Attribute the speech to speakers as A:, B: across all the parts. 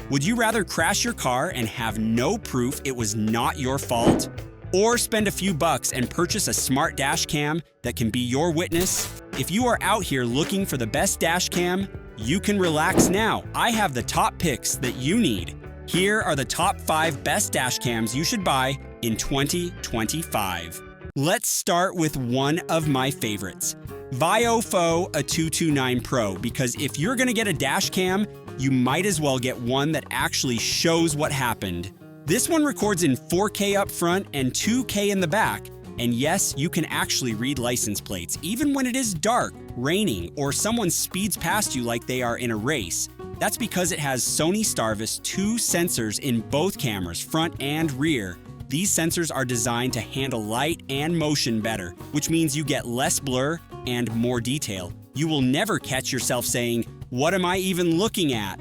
A: Would you rather crash your car and have no proof it was not your fault? Or spend a few bucks and purchase a smart dash cam that can be your witness? If you are out here looking for the best dash cam, you can relax now. I have the top picks that you need. Here are the top 5 best dash cams you should buy in 2025. Let's start with one of my favorites, VIOFO a 229 Pro, because if you're gonna get a dash cam, you might as well get one that actually shows what happened. This one records in 4K up front and 2K in the back. And yes, you can actually read license plates, even when it is dark, raining, or someone speeds past you like they are in a race. That's because it has Sony Starvis 2 sensors in both cameras, front and rear. These sensors are designed to handle light and motion better, which means you get less blur and more detail. You will never catch yourself saying, "What am I even looking at?"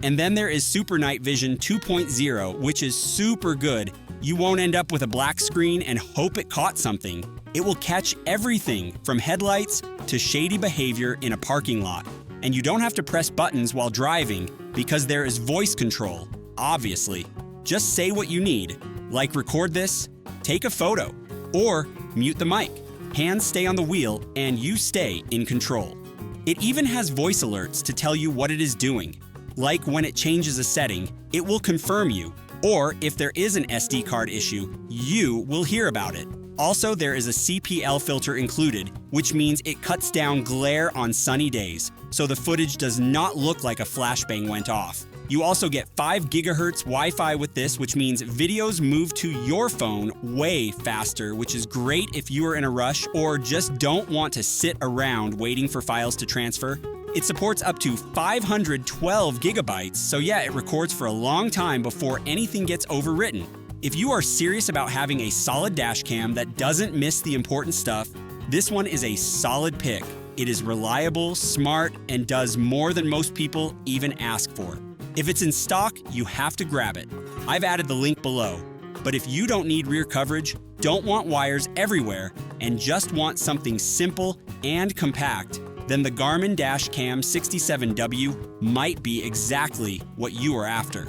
A: And then there is Super Night Vision 2.0, which is super good. You won't end up with a black screen and hope it caught something. It will catch everything from headlights to shady behavior in a parking lot. And you don't have to press buttons while driving because there is voice control, obviously. Just say what you need, like record this, take a photo, or mute the mic. Hands stay on the wheel and you stay in control. It even has voice alerts to tell you what it is doing. Like when it changes a setting, it will confirm you, or if there is an SD card issue, you will hear about it. Also, there is a CPL filter included, which means it cuts down glare on sunny days, so the footage does not look like a flashbang went off. You also get 5 GHz Wi-Fi with this, which means videos move to your phone way faster, which is great if you are in a rush or just don't want to sit around waiting for files to transfer. It supports up to 512 gigabytes, so yeah, it records for a long time before anything gets overwritten. If you are serious about having a solid dash cam that doesn't miss the important stuff, this one is a solid pick. It is reliable, smart, and does more than most people even ask for. If it's in stock, you have to grab it. I've added the link below. But if you don't need rear coverage, don't want wires everywhere, and just want something simple and compact, then the Garmin Dash Cam 67W might be exactly what you are after.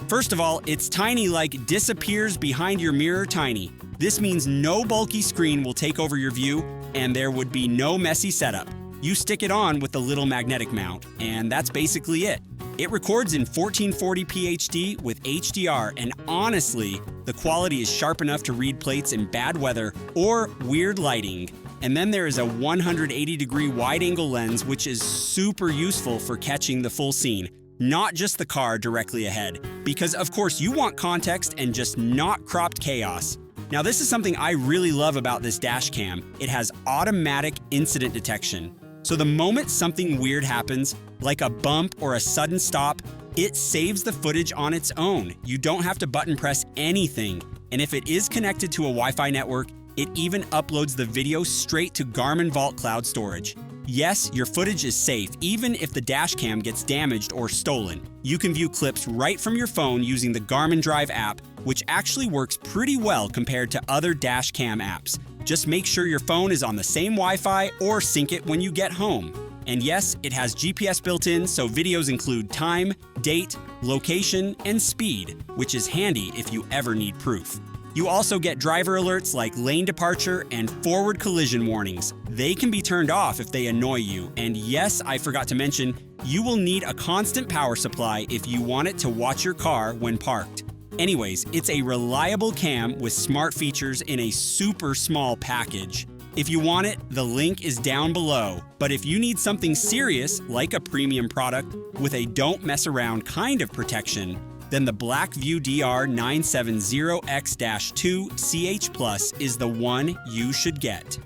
A: First of all, it's tiny, like disappears behind your mirror tiny. This means no bulky screen will take over your view, and there would be no messy setup. You stick it on with the little magnetic mount, and that's basically it. It records in 1440p HD with HDR, and honestly, the quality is sharp enough to read plates in bad weather or weird lighting. And then there is a 180-degree wide-angle lens, which is super useful for catching the full scene, not just the car directly ahead. Because of course you want context and just not cropped chaos. Now this is something I really love about this dash cam. It has automatic incident detection. So the moment something weird happens, like a bump or a sudden stop, it saves the footage on its own. You don't have to button press anything. And if it is connected to a Wi-Fi network, it even uploads the video straight to Garmin Vault Cloud storage. Yes, your footage is safe, even if the dash cam gets damaged or stolen. You can view clips right from your phone using the Garmin Drive app, which actually works pretty well compared to other dash cam apps. Just make sure your phone is on the same Wi-Fi or sync it when you get home. And yes, it has GPS built in, so videos include time, date, location, and speed, which is handy if you ever need proof. You also get driver alerts like lane departure and forward collision warnings. They can be turned off if they annoy you. And yes, I forgot to mention, you will need a constant power supply if you want it to watch your car when parked. Anyways, it's a reliable cam with smart features in a super small package. If you want it, the link is down below. But if you need something serious, like a premium product with a don't mess around kind of protection, then the Blackvue DR970X-2 CH Plus is the one you should get.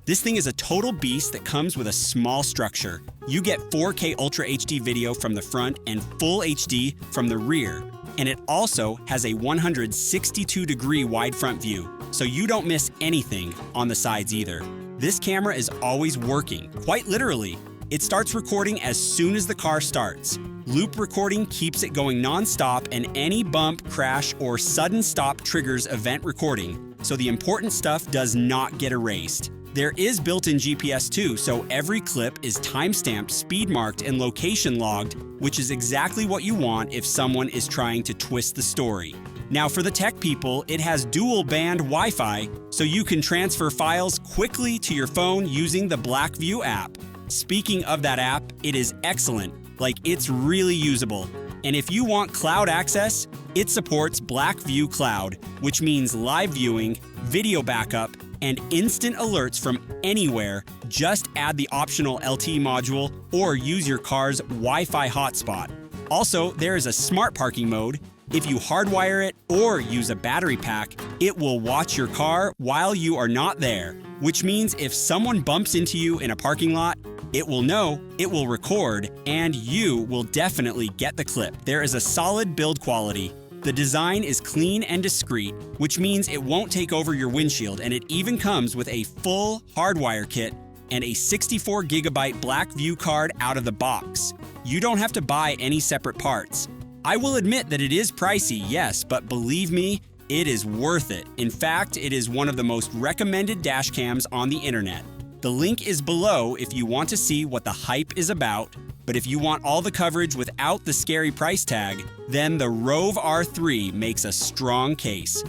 A: This thing is a total beast that comes with a small structure. You get 4K Ultra HD video from the front and Full HD from the rear. And it also has a 162-degree wide front view, so you don't miss anything on the sides either. This camera is always working, quite literally. It starts recording as soon as the car starts. Loop recording keeps it going non-stop, and any bump, crash, or sudden stop triggers event recording, so the important stuff does not get erased. There is built-in GPS too, so every clip is timestamped, speed marked, and location logged which is exactly what you want if someone is trying to twist the story. Now for the tech people, it has dual band Wi-Fi, so you can transfer files quickly to your phone using the Blackvue app. Speaking of that app, it is excellent, like it's really usable. And if you want cloud access, it supports Blackvue Cloud, which means live viewing, video backup, and instant alerts from anywhere. Just add the optional LTE module or use your car's Wi-Fi hotspot. Also, there is a smart parking mode. If you hardwire it or use a battery pack, it will watch your car while you are not there, which means if someone bumps into you in a parking lot, it will know, it will record, and you will definitely get the clip. There is a solid build quality. The design is clean and discreet, which means it won't take over your windshield, and it even comes with a full hardwire kit and a 64GB Blackvue card out of the box. You don't have to buy any separate parts. I will admit that it is pricey, yes, but believe me, it is worth it. In fact, it is one of the most recommended dash cams on the internet. The link is below if you want to see what the hype is about, but if you want all the coverage without the scary price tag, then the Rove R3 makes a strong case.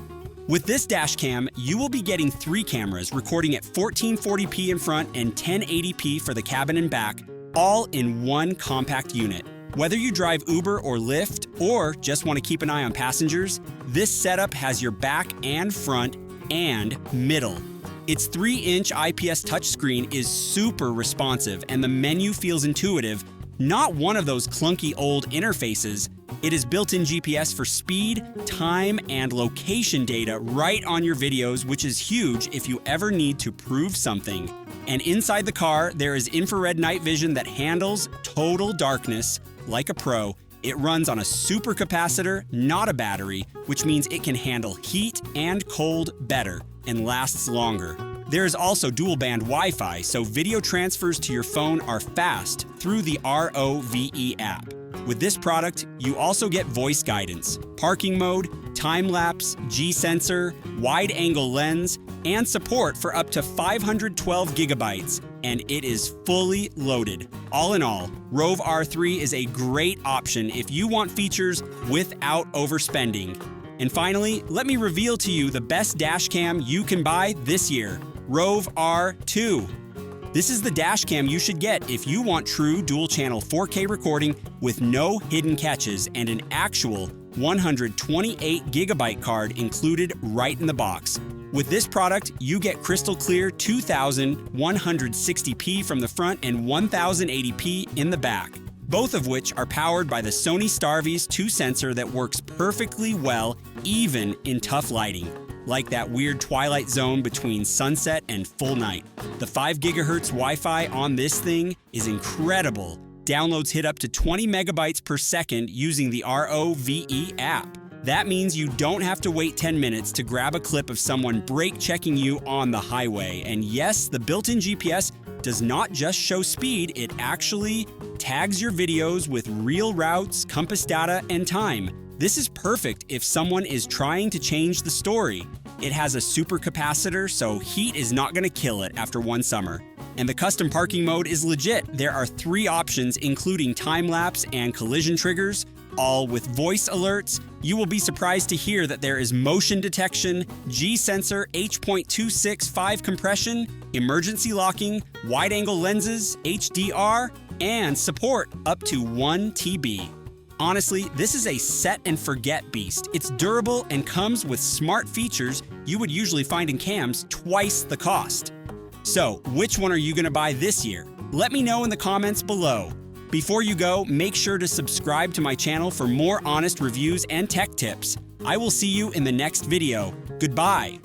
A: With this dash cam, you will be getting 3 cameras recording at 1440p in front and 1080p for the cabin and back, all in one compact unit. Whether you drive Uber or Lyft, or just want to keep an eye on passengers, this setup has your back and front and middle. Its 3-inch IPS touchscreen is super responsive and the menu feels intuitive, not one of those clunky old interfaces. It is built-in GPS for speed, time, and location data right on your videos, which is huge if you ever need to prove something. And inside the car, there is infrared night vision that handles total darkness like a pro. It runs on a supercapacitor, not a battery, which means it can handle heat and cold better and lasts longer. There is also dual band Wi-Fi, so video transfers to your phone are fast through the Rove app. With this product, you also get voice guidance, parking mode, time-lapse, G-sensor, wide-angle lens, and support for up to 512 gigabytes, and it is fully loaded. All in all, Rove R3 is a great option if you want features without overspending. And finally, let me reveal to you the best dash cam you can buy this year, Rove R2. This is the dash cam you should get if you want true dual-channel 4K recording with no hidden catches and an actual 128GB card included right in the box. With this product, you get crystal clear 2160p from the front and 1080p in the back, both of which are powered by the Sony Starvis 2 sensor that works perfectly well even in tough lighting, like that weird twilight zone between sunset and full night. The 5 GHz Wi-Fi on this thing is incredible. Downloads hit up to 20 megabytes per second using the Rove app. That means you don't have to wait 10 minutes to grab a clip of someone brake checking you on the highway. And yes, the built-in GPS does not just show speed, it actually tags your videos with real routes, compass data, and time. This is perfect if someone is trying to change the story. It has a supercapacitor, so heat is not going to kill it after one summer. And the custom parking mode is legit. There are 3 options, including time-lapse and collision triggers, all with voice alerts. You will be surprised to hear that there is motion detection, G-sensor, H.265 compression, emergency locking, wide-angle lenses, HDR, and support up to 1 TB. Honestly, this is a set-and-forget beast. It's durable and comes with smart features you would usually find in cams twice the cost. So, which one are you going to buy this year? Let me know in the comments below. Before you go, make sure to subscribe to my channel for more honest reviews and tech tips. I will see you in the next video. Goodbye.